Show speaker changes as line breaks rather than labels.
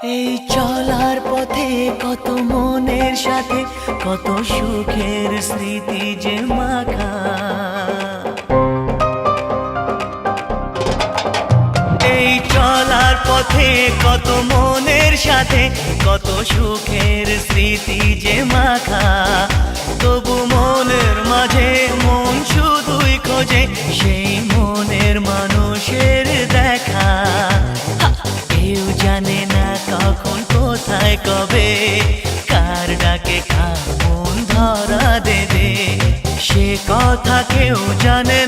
এই চলার পথে কত মনের সাথে কত সুখের স্মৃতি যে মাখা। এই চলার পথে কত মনের সাথে কত সুখের স্মৃতি যে মাখা। তবু মনের মাঝে মন শুধুই খোঁজে সেই মনের মানুষের দেখা। কেউ জানে না কখন কোথায় কবে কার ডাকে কার মন ধরা দেবে, সে কথা কেউ জানে